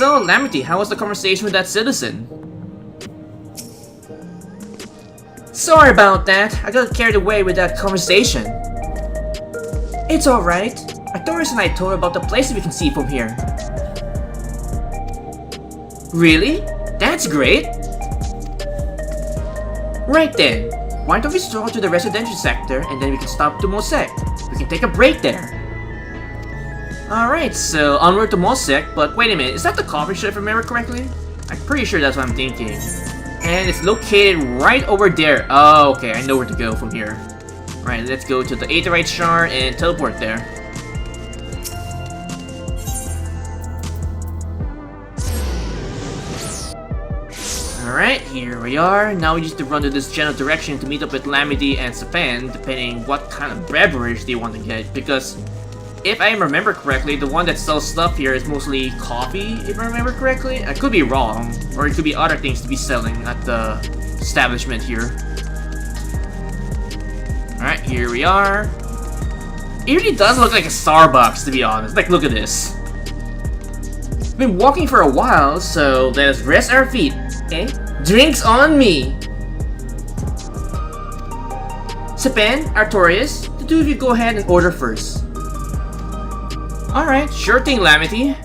So, Lamity, how was the conversation with that citizen? Sorry about that, I got carried away with that conversation. It's alright. Artorias and I told her about the places we can see from here. Really? That's great! Right then, why don't we stroll to the residential sector and then we can stop to Mosek. We can take a break there. Alright, so onward to Mosek, but wait a minute, is that the coffee shop if I remember correctly? I'm pretty sure that's what I'm thinking. And it's located right over there. Oh, okay, I know where to go from here. Alright, let's go to the Aetheryte Shard and teleport there. Alright, here we are. Now we just need to run to this general direction to meet up with Lamity and Sapan, depending what kind of beverage they want to get, because if I remember correctly, the one that sells stuff here is mostly coffee, if I remember correctly. I could be wrong, or it could be other things to be selling at the establishment here. Alright, here we are. It really does look like a Starbucks, to be honest. Like, look at this. We've been walking for a while, so let us rest our feet. Okay? Drinks on me! Sapan, Artorias, the two of you go ahead and order first. Alright, sure thing, Lamity.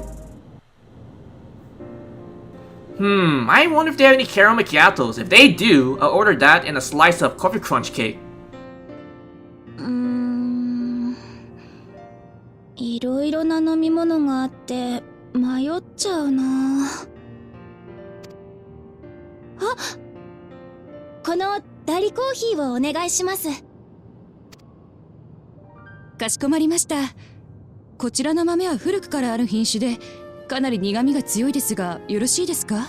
I wonder if they have any caramel macchiatos. If they do, I'll order that and a slice of coffee crunch cake. いろいろな飲み物があって迷っちゃうな。あ、このダリコーヒーをお願いします。かしこまりました。こちらの豆は古くからある品種で、かなり苦味が強いですが、よろしいですか？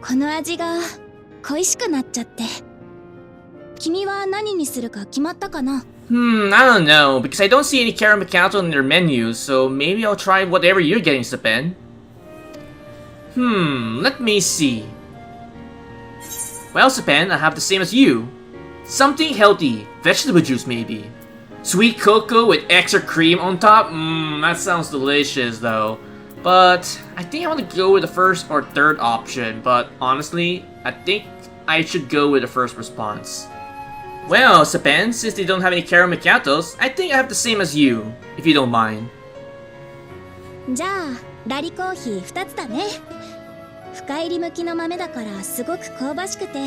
この味が恋しくなっちゃって。君は何にするか決まったかな？ I don't know, because I don't see any caramel macchiato in their menus, so maybe I'll try whatever you're getting, Sapan. Let me see. Well, Sapan, I have the same as you. Something healthy, vegetable juice maybe. Sweet cocoa with extra cream on top? That sounds delicious though. But I think I want to go with the first or third option, but honestly, I think I should go with the first response. Well, Sapan, since they don't have any caramel macchiatos, I think I have the same as you, if you don't mind. じゃあ、ラリコーヒー2つだね。深入り向きの豆だからすごく香ばしくて、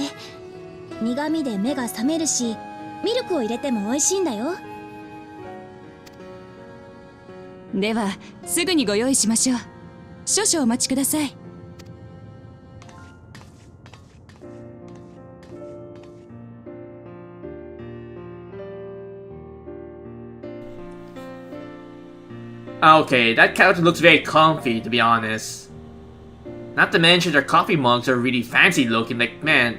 苦味で目が覚めるし、ミルクを入れても美味しいんだよ。では、すぐにご用意しましょう。少々お待ちください。Okay, that couch looks very comfy, to be honest. Not to mention their coffee mugs are really fancy looking, like, man.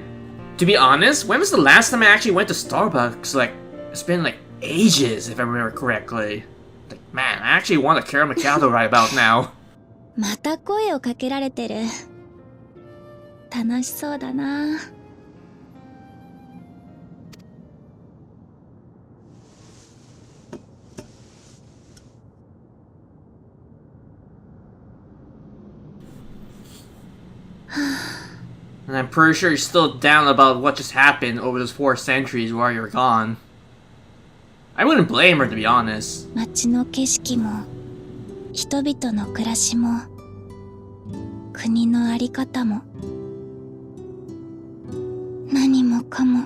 To be honest, when was the last time I actually went to Starbucks? Like, it's been like ages, if I remember correctly. Like, man, I actually want a caramel macchiato right about now. また声をかけられてる。楽しそうだな。And I'm pretty sure you're still down about what just happened over those 4 centuries while you're gone. I wouldn't blame her, to be honest. 街の景色も、人々の暮らしも、国のあり方も、何もかも、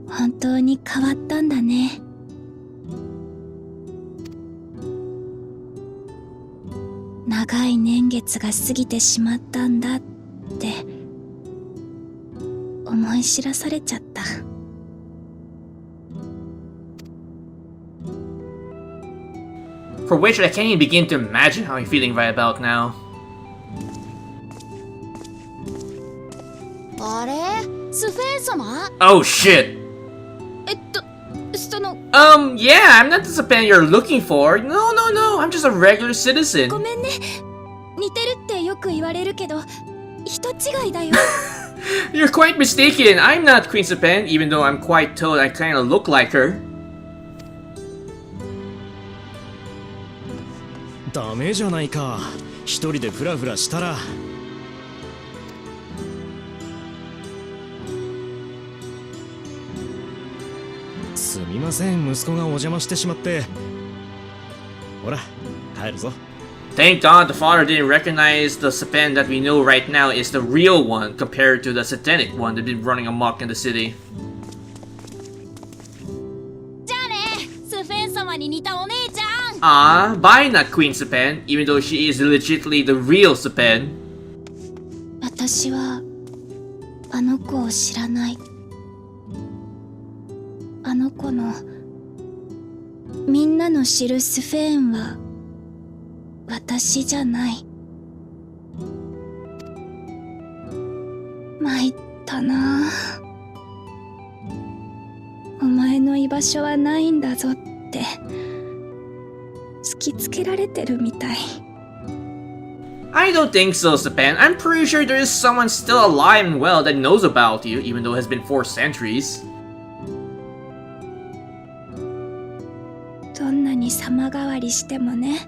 本当に変わったんだね。長い年月が過ぎてしまったんだって思い知らされちゃった。For which I can't even begin to imagine how I'm feeling right about now. あれ？スフェン様？ Oh shit! その Yeah, I'm not the Sapan you're looking for. No, I'm just a regular citizen. ごめんね。似てるってよく言われるけど、人違いだよ。You're quite mistaken. I'm not Queen Sapan, even though I'm quite told I kinda look like her. ダメじゃないか。一人でフラフラしたら。すみません、息子がお邪魔してしまって。ほら、帰るぞ。Thank God the father didn't recognize the Sepen that we know right now is the real one compared to the satanic one that's been running amok in the city. じゃあね、スフェン様に似たお姉ちゃん。Bye not Queen Sepen, even though she is legitimately the real Sepen. 私はあの子を知らない。あの子のみんなの知るスフェーンは私じゃない。参ったな。お前の居場所はないんだぞって突きつけられてるみたい。I don't think so, Sepen. I'm pretty sure there is someone still alive and well that knows about you, even though it has been 4 centuries. どんなに様変わりしてもね、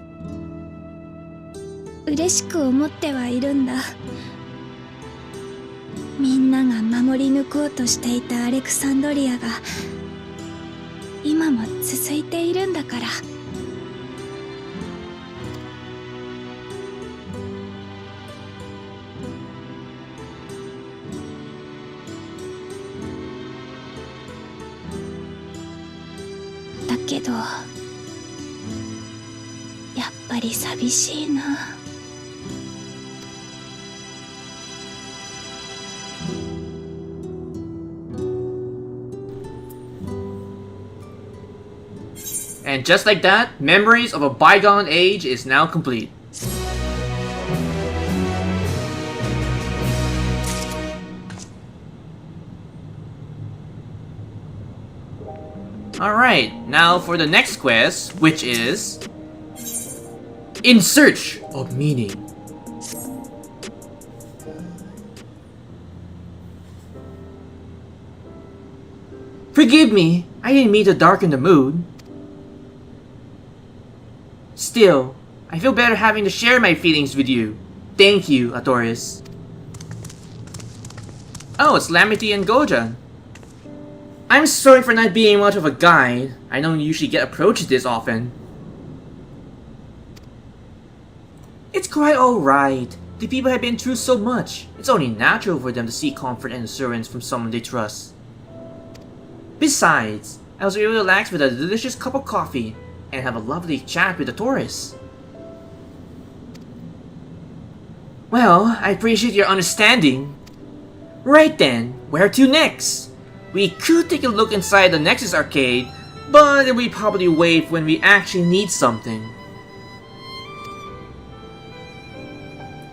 嬉しく思ってはいるんだ。みんなが守り抜こうとしていたアレクサンドリアが今も続いているんだから。だけどやっぱり寂しいな。And just like that, memories of a bygone age is now complete. Alright, now for the next quest, which is In Search of Meaning. Forgive me, I didn't mean to darken the mood. Still, I feel better having to share my feelings with you. Thank you, Atoris. Oh, it's Lamity and Gojan. I'm sorry for not being much of a guide. I don't usually get approached this often. It's quite alright. The people have been through so much. It's only natural for them to seek comfort and assurance from someone they trust. Besides, I was able to relax with a delicious cup of coffee and have a lovely chat with the tourists. Well, I appreciate your understanding. Right then, where to next? We could take a look inside the Nexus arcade, but we probably wait when we actually need something.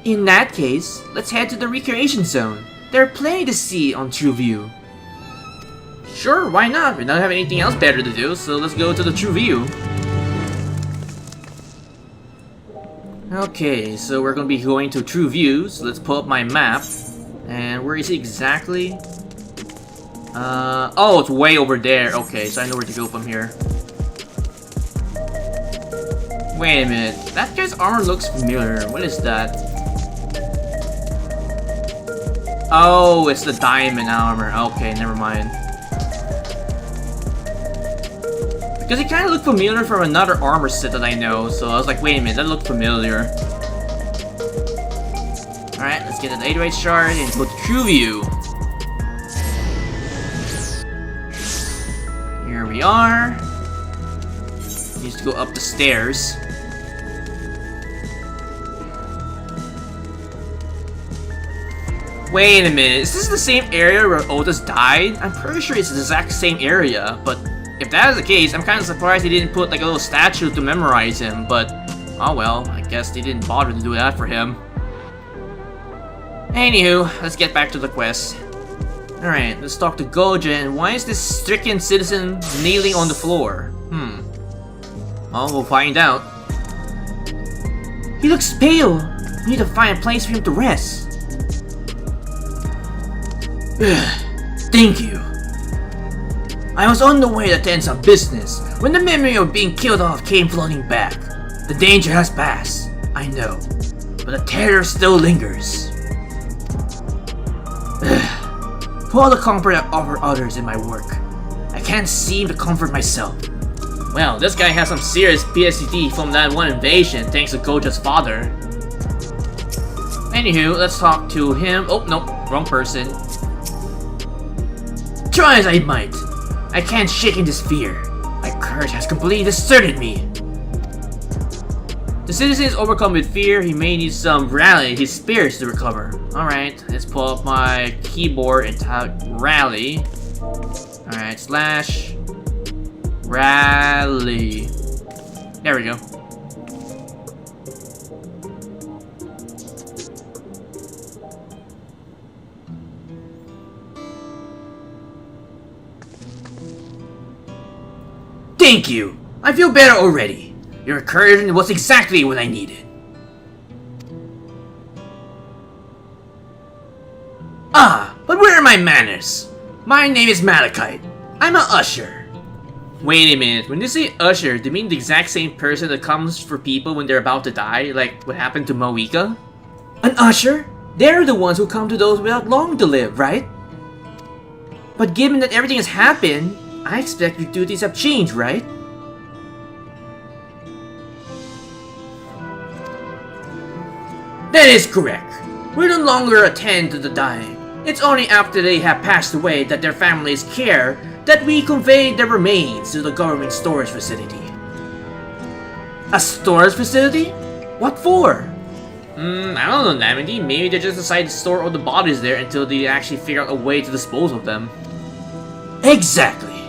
In that case, let's head to the recreation zone. There are plenty to see on True View. Sure, why not? We don't have anything else better to do, so let's go to the True View. Okay, so we're gonna be going to True View, so let's pull up my map. And where is it exactly? Oh, it's way over there. Okay, so I know where to go from here. Wait a minute, that guy's armor looks familiar. What is that? Oh, it's the diamond armor. Okay, never mind. Because it kind of looked familiar from another armor set that I know, so I was like, wait a minute, that looked familiar. Alright, let's get an 808 shard and go to True View. Here we are. Needs to go up the stairs. Wait a minute, is this the same area where Otis died? I'm pretty sure it's the exact same area, but if that is the case, I'm kind of surprised they didn't put like a little statue to memorize him, but oh well, I guess they didn't bother to do that for him. Anywho, let's get back to the quest. Alright, let's talk to Goja, and why is this stricken citizen kneeling on the floor? Well, we'll find out. He looks pale! We need to find a place for him to rest. Thank you. I was on the way to attend some business when the memory of being killed off came flooding back. The danger has passed, I know, but the terror still lingers. For all the comfort I offer others in my work, I can't seem to comfort myself. Well, this guy has some serious PTSD from that one invasion thanks to Goja's father. Anywho, let's talk to him. Oh, no, wrong person. Try as I might, I can't shake in this fear. My courage has completely deserted me. The citizen is overcome with fear. He may need some rally his spirits to recover. Alright, let's pull up my keyboard and type rally. Alright, slash rally. There we go. Thank you! I feel better already. Your encouragement was exactly what I needed. Ah, but where are my manners? My name is Malachite. I'm an usher. Wait a minute, when you say usher, do you mean the exact same person that comes for people when they're about to die, like what happened to Moika? An usher? They're the ones who come to those without long to live, right? But given that everything has happened, I expect your duties have changed, right? That is correct. We no longer attend to the dying. It's only after they have passed away that their families care that we convey their remains to the government storage facility. A storage facility? What for? I don't know, Namity. Maybe they just decide to store all the bodies there until they actually figure out a way to dispose of them. Exactly.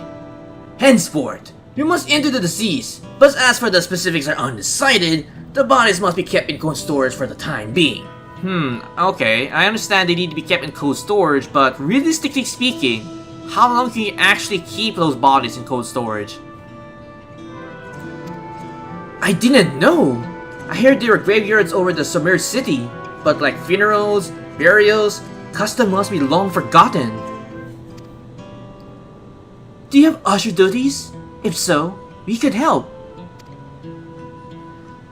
Henceforth, we must enter the deceased, but as for the specifics are undecided, the bodies must be kept in cold storage for the time being. Okay, I understand they need to be kept in cold storage, but realistically speaking, how long can you actually keep those bodies in cold storage? I didn't know! I heard there were graveyards over the submerged city, but like funerals, burials, custom must be long forgotten. Do you have usher duties? If so, we could help.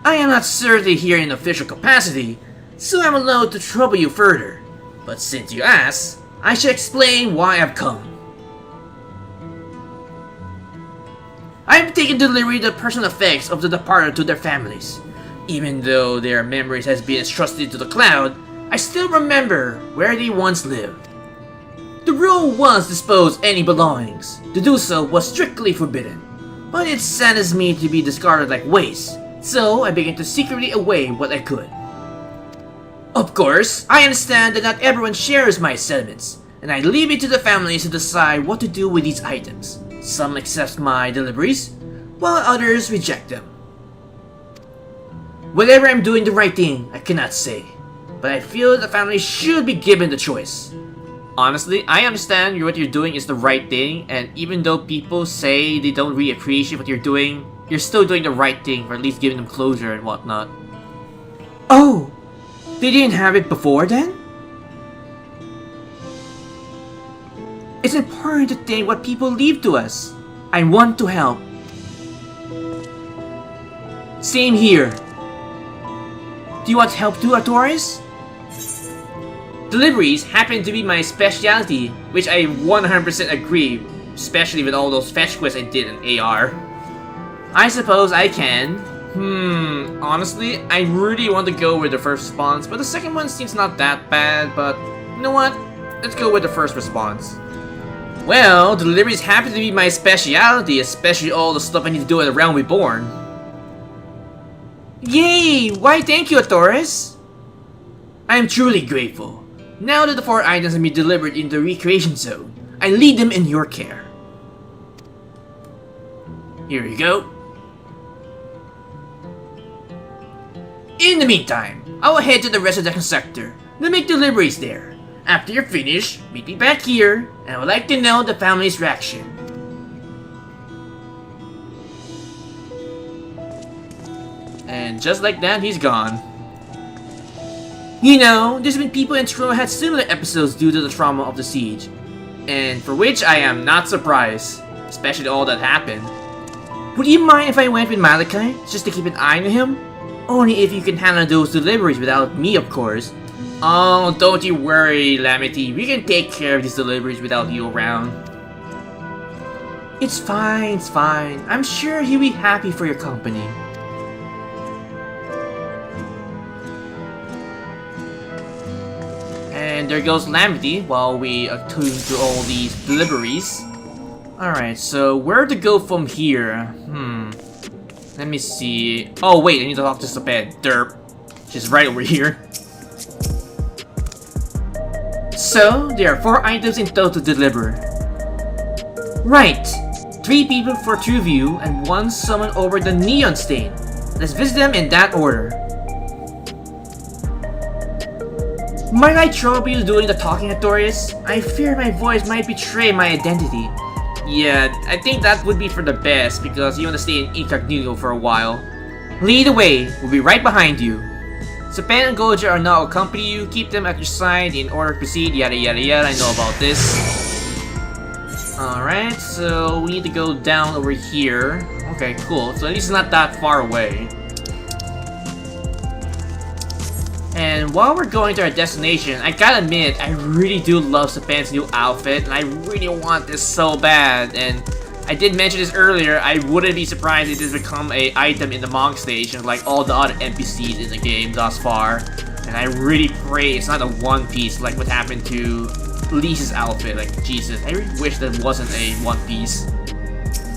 I am not certainly here in official capacity, so I'm allowed to trouble you further. But since you ask, I shall explain why I've come. I have taken delivery of the personal effects of the departed to their families. Even though their memories has been entrusted to the cloud, I still remember where they once lived. The rule was to dispose any belongings. To do so was strictly forbidden, but it saddens me to be discarded like waste, so I began to secretly away what I could. Of course, I understand that not everyone shares my sentiments, and I leave it to the families to decide what to do with these items. Some accept my deliveries, while others reject them. Whether I'm doing the right thing, I cannot say, but I feel the family should be given the choice. Honestly, I understand what you're doing is the right thing, and even though people say they don't really appreciate what you're doing, you're still doing the right thing for at least giving them closure and whatnot. Oh! They didn't have it before then? It's important to think what people leave to us. I want to help. Same here. Do you want help too, Artoris? Deliveries happen to be my specialty, which I 100% agree, especially with all those fetch quests I did in AR. I suppose I can. Honestly, I really want to go with the first response, but the second one seems not that bad, but you know what? Let's go with the first response. Well, deliveries happen to be my specialty, especially all the stuff I need to do at the Realm Reborn. Yay! Why thank you, Artoris! I am truly grateful. Now that the 4 items have been delivered in the recreation zone, I leave them in your care. Here you go. In the meantime, I will head to the resurrection sector to make deliveries there. After you're finished, meet me back here, and I would like to know the family's reaction. And just like that, he's gone. You know, there's been people in Truro had similar episodes due to the trauma of the siege, and for which I am not surprised, especially all that happened. Would you mind if I went with Malachi, just to keep an eye on him? Only if you can handle those deliveries without me, of course. Oh, don't you worry, Lamity. We can take care of these deliveries without you around. It's fine, it's fine. I'm sure he'll be happy for your company. And there goes Lamity while we attune to all these deliveries. Alright, so where to go from here? Let me see. Oh wait, I need to talk to Sapen. Derp. She's right over here. So, there are 4 items in total to deliver. Right! 3 people for True View and 1 summon over the Neon Stain. Let's visit them in that order. Might I trouble you doing the talking, Artorias? I fear my voice might betray my identity. Yeah, I think that would be for the best because you want to stay in incognito for a while. Lead the way, we'll be right behind you. Sapan and Goja are now accompany you, keep them at your side in order to proceed, yada yada yada, I know about this. Alright, so we need to go down over here. Okay, cool, so at least it's not that far away. And while we're going to our destination, I gotta admit, I really do love Sapan's new outfit, and I really want this so bad. And I did mention this earlier, I wouldn't be surprised if this become an item in the Monk Station, like all the other NPCs in the game thus far. And I really pray it's not a one piece like what happened to Lisa's outfit. Like, Jesus, I really wish that wasn't a one piece.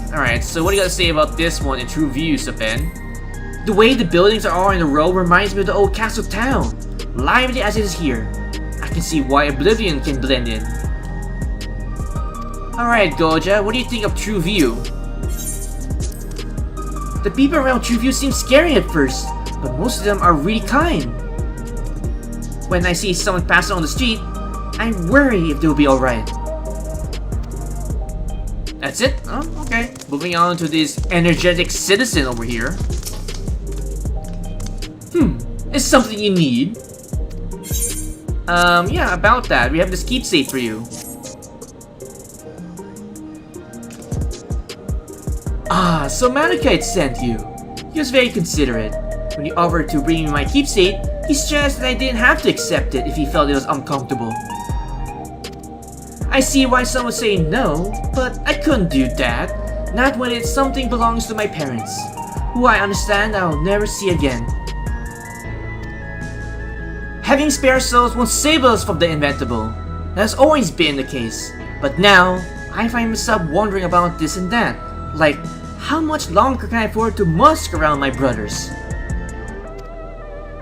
Alright, so what do you gotta say about this one in True View, Sapan? The way the buildings are all in a row reminds me of the old castle town. Lively as it is here. I can see why Oblivion can blend in. Alright, Goja, what do you think of True View? The people around True View seem scary at first, but most of them are really kind. When I see someone passing on the street, I worry if they'll be alright. That's it? Oh, okay. Moving on to this energetic citizen over here. It's something you need. Yeah, about that. We have this keepsake for you. Ah, so Malachite sent you. He was very considerate. When he offered to bring me my keepsake, he stressed that I didn't have to accept it if he felt it was uncomfortable. I see why some would say no, but I couldn't do that. Not when it's something belongs to my parents, who I understand I'll never see again. Having spare souls won't save us from the inevitable. That has always been the case. But now, I find myself wondering about this and that. Like, how much longer can I afford to musk around my brothers?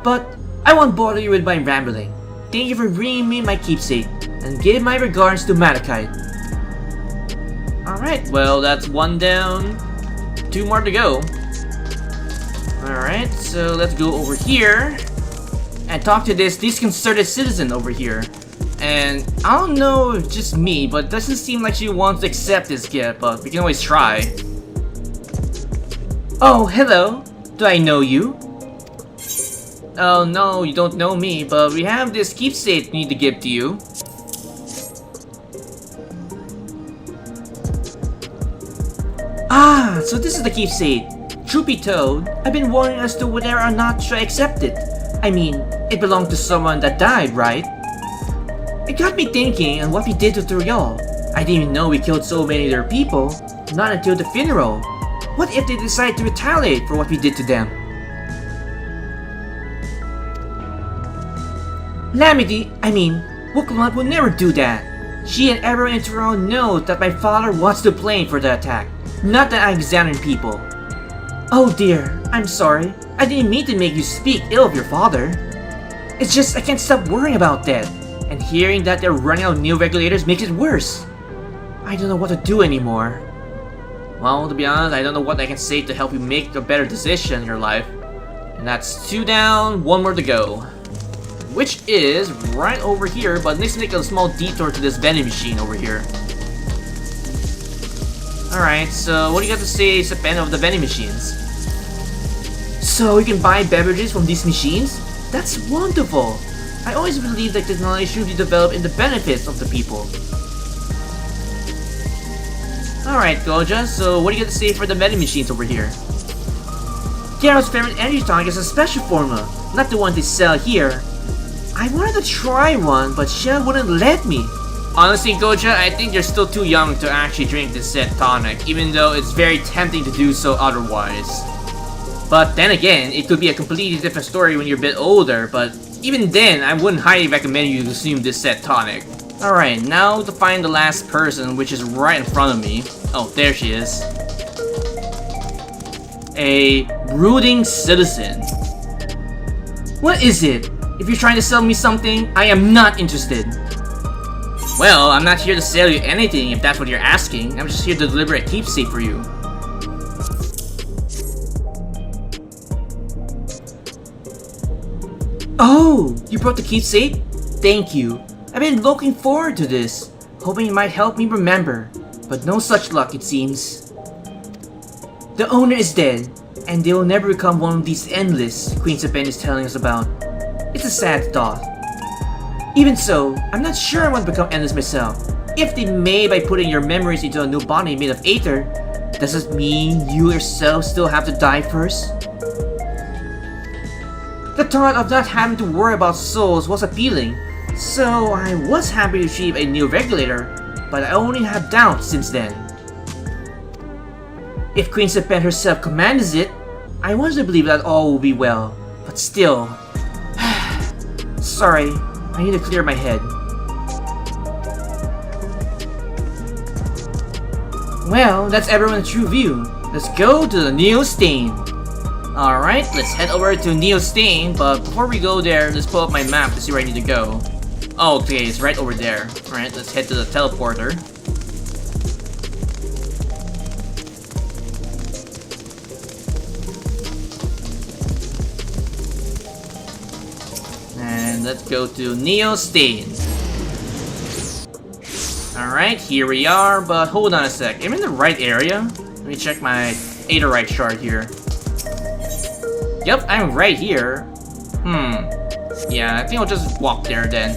But, I won't bother you with my rambling. Thank you for bringing me my keepsake, and give my regards to Malachite. Alright, well that's 1 down, 2 more to go. Alright, so let's go over here and talk to this disconcerted citizen over here. And I don't know if it's just me, but it doesn't seem like she wants to accept this gift, but we can always try. Oh, hello. Do I know you? Oh no, you don't know me, but we have this keepsake we need to give to you. Ah, so this is the keepsake. Truth be told, I've been wondering as to whether or not should I accept it. I mean, it belonged to someone that died, right? It got me thinking on what we did to Toriel. I didn't even know we killed so many of their people, not until the funeral. What if they decide to retaliate for what we did to them? Lamity, I mean, Wukamat will never do that. She and everyone in Toriel knows that my father wants to blame for the attack, not that I'm examining people. Oh dear, I'm sorry. I didn't mean to make you speak ill of your father. It's just I can't stop worrying about that. And hearing that they're running out of new regulators makes it worse. I don't know what to do anymore. Well, to be honest, I don't know what I can say to help you make a better decision in your life. And that's 2 down, 1 more to go. Which is right over here, but let's make a small detour to this vending machine over here. Alright, so what do you got to say, Sapen, of the vending machines? So you can buy beverages from these machines? That's wonderful! I always believed that technology should be developed in the benefits of the people. Alright, Goja, so what do you got to say for the vending machines over here? Gyara's favorite energy tonic is a special formula, not the one they sell here. I wanted to try one, but Shell wouldn't let me. Honestly, Goja, I think you're still too young to actually drink this said tonic, even though it's very tempting to do so otherwise. But then again, it could be a completely different story when you're a bit older, but even then, I wouldn't highly recommend you consume this said tonic. Alright, now to find the last person, which is right in front of me. Oh, there she is. A brooding citizen. What is it? If you're trying to sell me something, I am not interested. Well, I'm not here to sell you anything if that's what you're asking. I'm just here to deliver a keepsake for you. Oh, you brought the keepsake? Thank you. I've been looking forward to this, hoping it might help me remember, but no such luck it seems. The owner is dead, and they will never become one of these endless Queen Sabine is telling us about. It's a sad thought. Even so, I'm not sure I want to become endless myself. If they may by putting your memories into a new body made of aether, does it mean you yourself still have to die first? The thought of not having to worry about souls was appealing, so I was happy to achieve a new regulator, but I only have doubts since then. If Queen Sabine herself commands it, I want to believe that all will be well, but still... Sorry, I need to clear my head. Well, that's everyone's true view. Let's go to the Neo Stain. Alright, let's head over to Neo Stain, but before we go there, let's pull up my map to see where I need to go. Oh, okay, it's right over there. Alright, let's head to the teleporter. And let's go to Neo Stain. Alright, here we are, but hold on a sec. I'm in the right area? Let me check my Aetheryte shard here. Yep, I'm right here. Yeah, I think I'll just walk there then.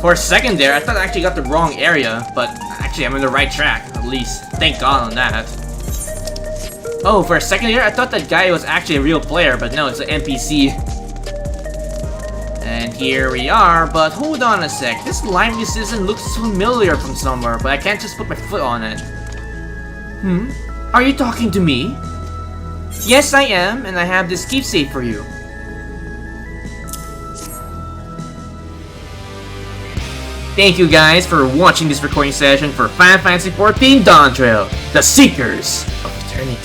For a second there, I thought I actually got the wrong area, but actually I'm on the right track, at least. Thank God on that. Oh, for a second there, I thought that guy was actually a real player, but no, it's an NPC. And here we are, but hold on a sec. This lively citizen looks familiar from somewhere, but I can't just put my foot on it. Are you talking to me? Yes, I am, and I have this keepsake for you. Thank you guys for watching this recording session for Final Fantasy XIV Dawntrail, the Seekers of Eternity.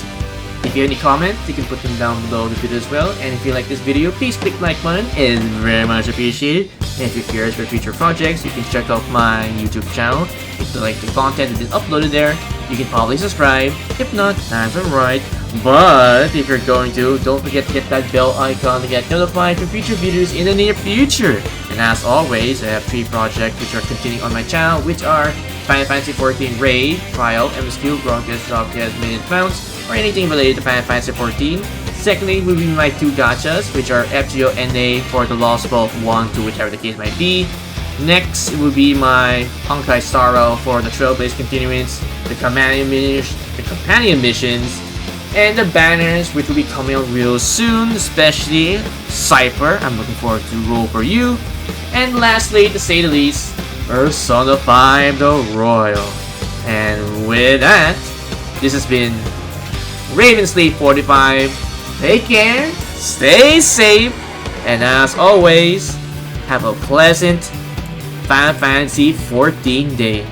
If you have any comments, you can put them down below the video as well, and if you like this video, please click the like button, it is very much appreciated. And if you're curious for future projects, you can check out my YouTube channel. If you like the content that is uploaded there, you can probably subscribe. If not, that's alright. But if you're going to, don't forget to hit that bell icon to get notified for future videos in the near future. And as always, I have 3 projects which are continuing on my channel, which are Final Fantasy XIV Raid, Trial, MSQ, Broncos, Dogcast, Minute Bounce, or anything related to Final Fantasy XIV. Secondly will be my 2 gachas, which are FGO NA for the Lost Ball 1, 2, whichever the case might be. Next, it will be my Honkai Star Rail for the Trailblaze Continuance, the companion missions, and the banners, which will be coming out real soon, especially Cypher, I'm looking forward to roll for you. And lastly, to say the least, Personify the Royal. And with that, this has been Ravensleep45. Take care, stay safe, and as always, have a pleasant Final Fantasy XIV day.